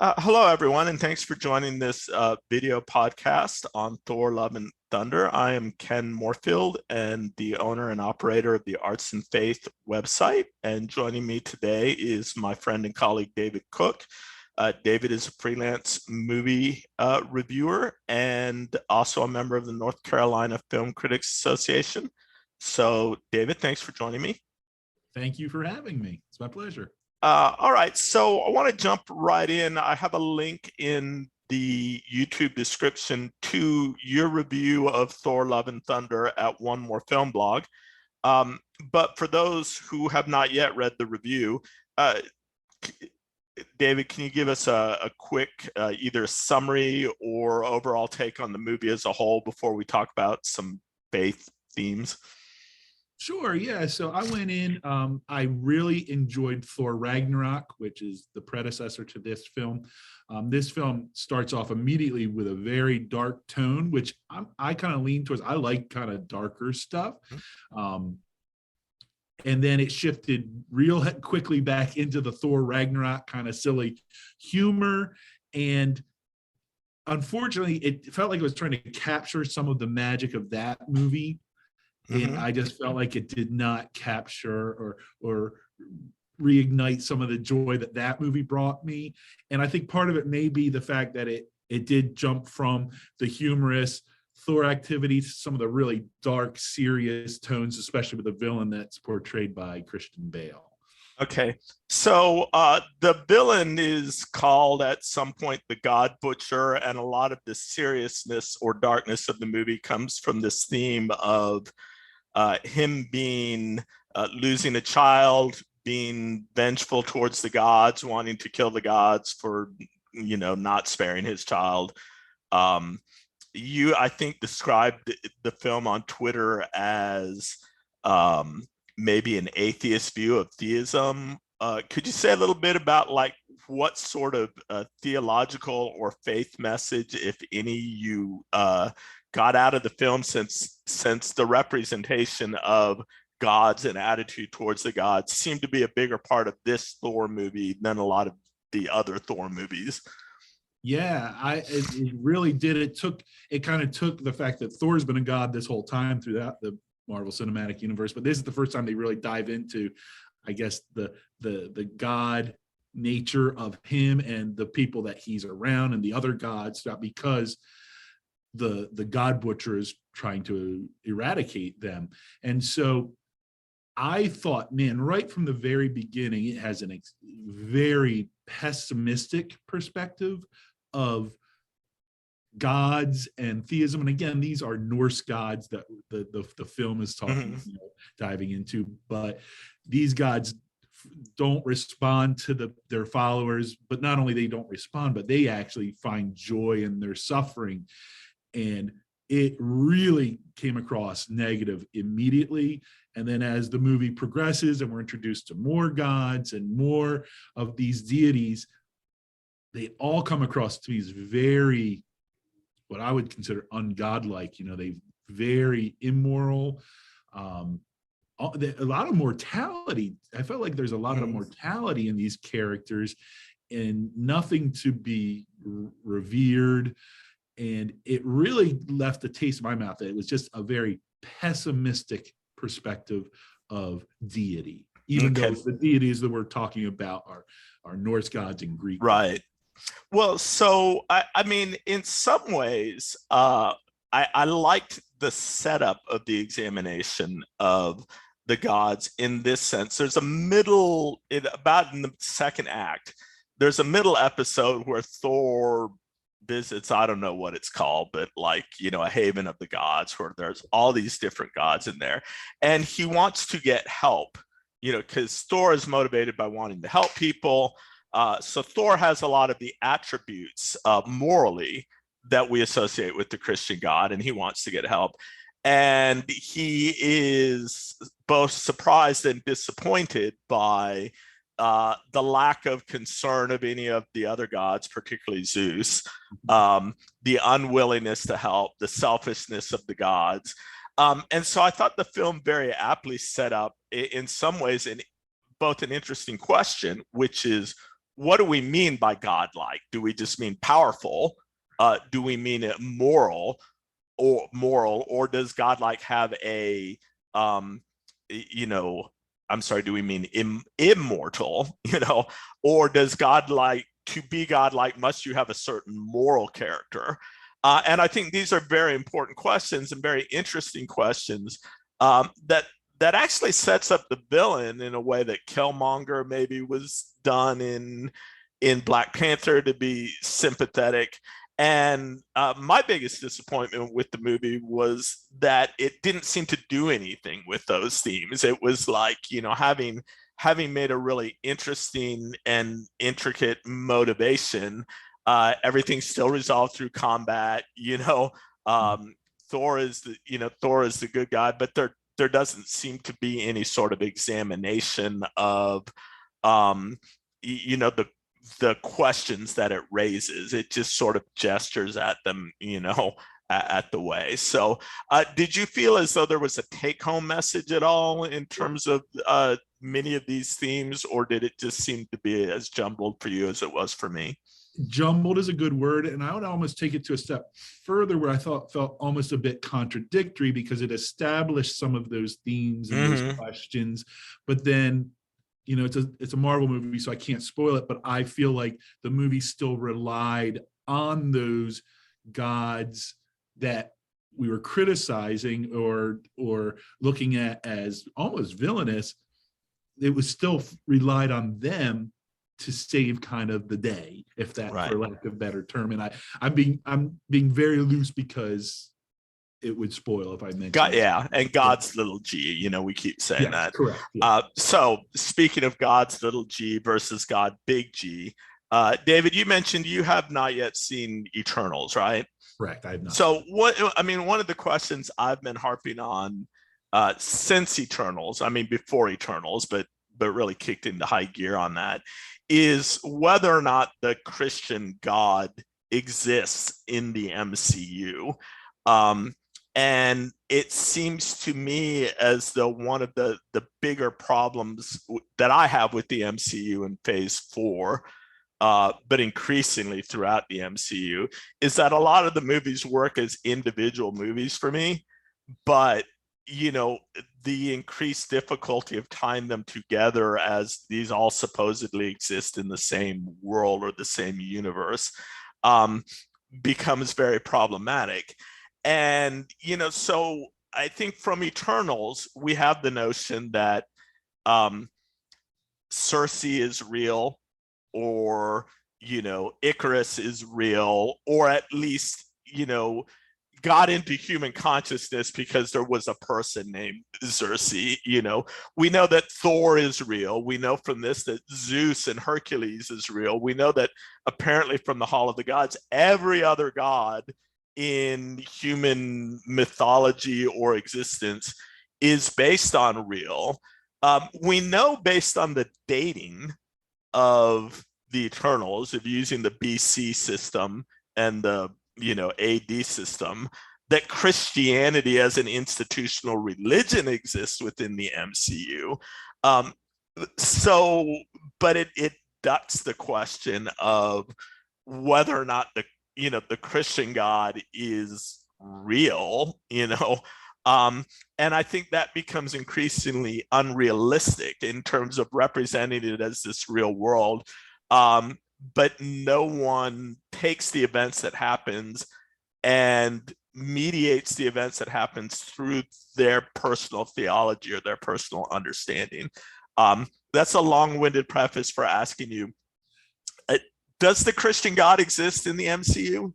Hello, everyone, and thanks for joining this video podcast on Thor, Love, and Thunder. I am Ken Moorfield and the owner and operator of the Arts and Faith website. And joining me today is my friend and colleague, David Cook. David is a freelance movie reviewer and also a member of the North Carolina Film Critics Association. So, David, thanks for joining me. Thank you for having me. It's my pleasure. All right, so I want to jump right in. I have a link in the YouTube description to your review of Thor, Love, and Thunder at One More Film Blog. But for those who have not yet read the review, David, can you give us a quick either summary or overall take on the movie as a whole before we talk about some faith themes? Sure, yeah. So I went in, I really enjoyed Thor Ragnarok, which is the predecessor to this film. This film starts off immediately with a very dark tone, which I kind of lean towards. I like kind of darker stuff. And then it shifted real quickly back into the Thor Ragnarok kind of silly humor. And unfortunately, it felt like it was trying to capture some of the magic of that movie. And I just felt like it did not capture or reignite some of the joy that movie brought me. And I think part of it may be the fact that it did jump from the humorous Thor activities to some of the really dark, serious tones, especially with the villain that's portrayed by Christian Bale. Okay, so the villain is called at some point the God Butcher, and a lot of the seriousness or darkness of the movie comes from this theme of him being losing a child, being vengeful towards the gods, wanting to kill the gods for, not sparing his child. You, I think, described the film on Twitter as maybe an atheist view of theism. Could you say a little bit about what sort of theological or faith message, if any, you got out of the film, since the representation of gods and attitude towards the gods seemed to be a bigger part of this Thor movie than a lot of the other Thor movies? Yeah, it really did. It kind of took the fact that Thor's been a god this whole time throughout the Marvel Cinematic Universe, but this is the first time they really dive into, I guess, the god nature of him and the people that he's around and the other gods, because the God Butcher is trying to eradicate them. And so I thought, man, right from the very beginning, it has a very pessimistic perspective of gods and theism. And again, these are Norse gods that the film is talking, diving into, but these gods don't respond to their followers, but not only they don't respond, but they actually find joy in their suffering. And it really came across negative immediately. And then as the movie progresses and we're introduced to more gods and more of these deities, they all come across to be very, what I would consider ungodlike. They very immoral. A lot of mortality. I felt like there's a lot of mortality in these characters and nothing to be revered. And it really left a taste in my mouth that it was just a very pessimistic perspective of deity, even though the deities that we're talking about are Norse gods and Greek gods. Right. Well, so I mean, in some ways, I liked the setup of the examination of the gods in this sense. There's a middle, about in the second act, there's a middle episode where Thor visits, I don't know what it's called, but a haven of the gods where there's all these different gods in there. And he wants to get help, because Thor is motivated by wanting to help people. So Thor has a lot of the attributes morally that we associate with the Christian God, and he wants to get help. And he is both surprised and disappointed by the lack of concern of any of the other gods, particularly Zeus, the unwillingness to help, the selfishness of the gods. And so I thought the film very aptly set up, in some ways, both an interesting question, which is, what do we mean by godlike? Do we just mean powerful? Do we mean it moral, or does godlike have a you know, I'm sorry, do we mean immortal? Or does godlike, to be godlike, must you have a certain moral character? And I think these are very important questions and very interesting questions, that actually sets up the villain in a way that Killmonger maybe was done in Black Panther, to be sympathetic. And my biggest disappointment with the movie was that it didn't seem to do anything with those themes. It was like, having made a really interesting and intricate motivation, everything's still resolved through combat. Um, Thor is the good guy, but there doesn't seem to be any sort of examination of the questions that it raises. It just sort of gestures at them, at the way. So, did you feel as though there was a take-home message at all in terms of many of these themes, or did it just seem to be as jumbled for you as it was for me? Jumbled is a good word, and I would almost take it to a step further, where I thought felt almost a bit contradictory, because it established some of those themes and those questions, but then it's a Marvel movie, so I can't spoil it, but I feel like the movie still relied on those gods that we were criticizing or looking at as almost villainous. It was still relied on them to save kind of the day, if that, Right. for lack of a better term. And I'm being very loose because it would spoil if I mentioned Yeah, and God's little g, we keep saying yes, that. correct. Yeah. So speaking of God's little g versus God big G, David, you mentioned you have not yet seen Eternals, right? Correct. I have not. So one of the questions I've been harping on since Eternals, before Eternals, but really kicked into high gear on that, is whether or not the Christian God exists in the MCU. And it seems to me as though one of the bigger problems that I have with the MCU in Phase 4, but increasingly throughout the MCU, is that a lot of the movies work as individual movies for me, but the increased difficulty of tying them together as these all supposedly exist in the same world or the same universe, becomes very problematic. And so I think from Eternals we have the notion that Cersei is real, or Icarus is real, or at least got into human consciousness because there was a person named Cersei. We know that Thor is real. We know from this that Zeus and Hercules is real. We know that apparently from the Hall of the Gods, every other god in human mythology or existence is based on real. We know based on the dating of the Eternals, of using the BC system and the AD system, that Christianity as an institutional religion exists within the MCU. So, but it ducks the question of whether or not the Christian God is real. And I think that becomes increasingly unrealistic in terms of representing it as this real world. But no one takes the events that happens and mediates the events that happens through their personal theology or their personal understanding. That's a long-winded preface for asking you, does the Christian God exist in the MCU?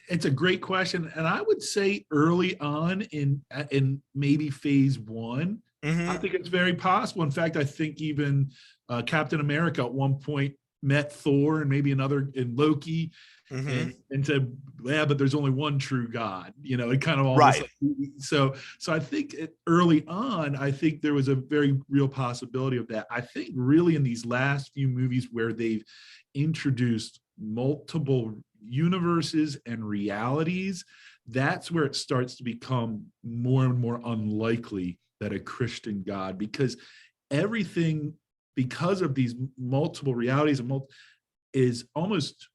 It's a great question, and I would say early on in maybe Phase 1, I think it's very possible. In fact, I think even Captain America at one point met Thor and maybe another in Loki, and said, "Yeah, but there's only one true God." It kind of almost Right. So I think early on, I think there was a very real possibility of that. I think really in these last few movies where they've introduced multiple universes and realities, that's where it starts to become more and more unlikely that a Christian God, because everything because of these multiple realities and is almost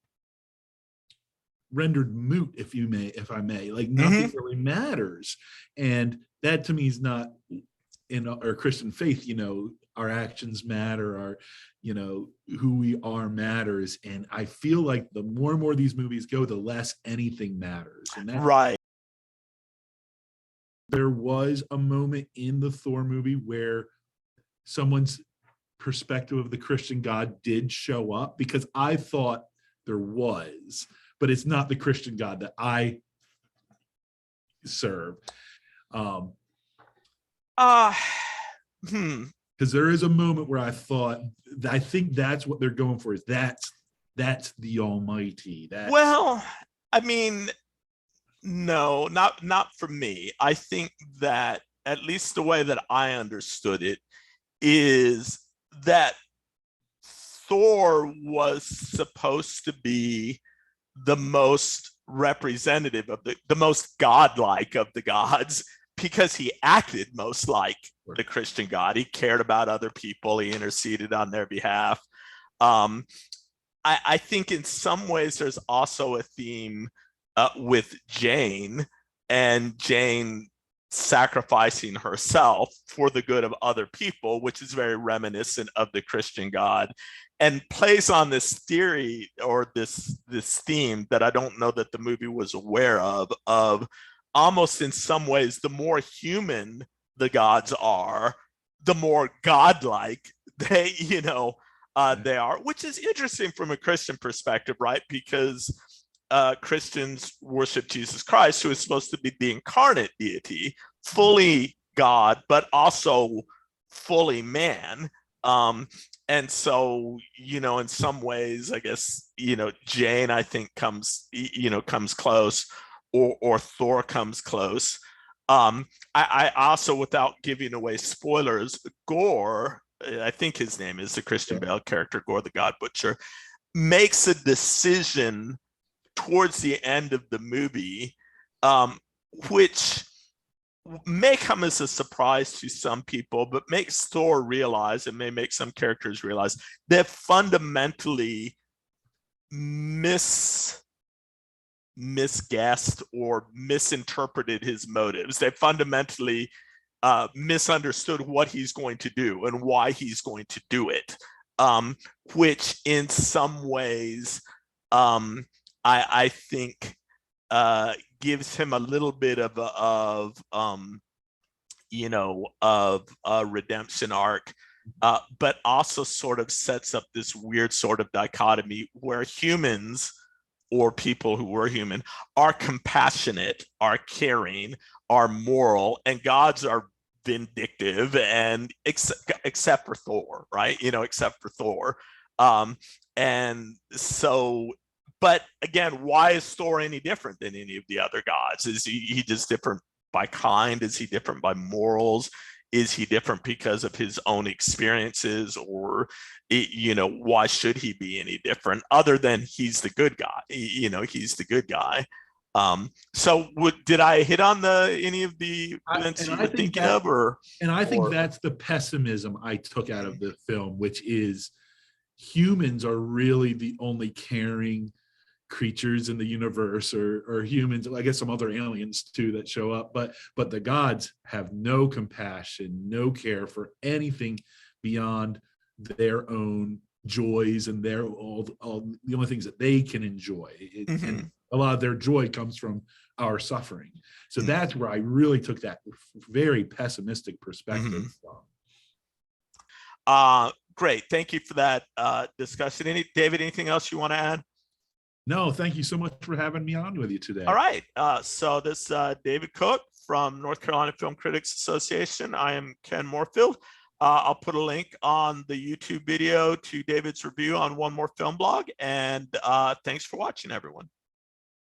rendered moot, if I may, like nothing really matters. And that to me is not, in our Christian faith, our actions matter, our, who we are matters. And I feel like the more and more these movies go, the less anything matters. And that, Right. there was a moment in the Thor movie where someone's perspective of the Christian God did show up, because I thought there was, but it's not the Christian God that I serve. Because there is a moment where I thought, I think that's what they're going for, is that's the Almighty. Well, I mean, no, not for me. I think that, at least the way that I understood it, is that Thor was supposed to be the most representative of the most godlike of the gods, because he acted most like the Christian God. He cared about other people. He interceded on their behalf. I think in some ways there's also a theme with Jane, and Jane sacrificing herself for the good of other people, which is very reminiscent of the Christian God, and plays on this theory, or this theme that I don't know that the movie was aware of almost in some ways, the more human the gods are, the more godlike they, they are, which is interesting from a Christian perspective, right? Because Christians worship Jesus Christ, who is supposed to be the incarnate deity, fully God, but also fully man. And so, in some ways, I guess, Jane, I think, comes close, or Thor comes close. I also, without giving away spoilers, Gore, I think his name is the Christian Bale character, Gore the God Butcher, makes a decision towards the end of the movie, which may come as a surprise to some people, but makes Thor realize, and may make some characters realize, that fundamentally misguessed or misinterpreted his motives. They fundamentally misunderstood what he's going to do and why he's going to do it, which in some ways, I think gives him a little bit of a redemption arc, but also sort of sets up this weird sort of dichotomy where humans, or people who were human, are compassionate, are caring, are moral, and gods are vindictive, and except for Thor, right? Except for Thor. And so, but again, why is Thor any different than any of the other gods? Is he just different by kind? Is he different by morals? Is he different because of his own experiences? Or, why should he be any different, other than he's the good guy? He's the good guy. So did I hit on any of the events you were thinking of, or? And I think that's the pessimism I took out of the film, which is humans are really the only caring creatures in the universe, or humans, I guess some other aliens too that show up, but the gods have no compassion, no care for anything beyond their own joys and their all the only things that they can enjoy. And a lot of their joy comes from our suffering. So that's where I really took that very pessimistic perspective from. Great, thank you for that discussion. David, anything else you want to add? No, thank you so much for having me on with you today. All right. So this is David Cook from North Carolina Film Critics Association. I am Ken Moorfield. I'll put a link on the YouTube video to David's review on One More Film Blog. And thanks for watching, everyone.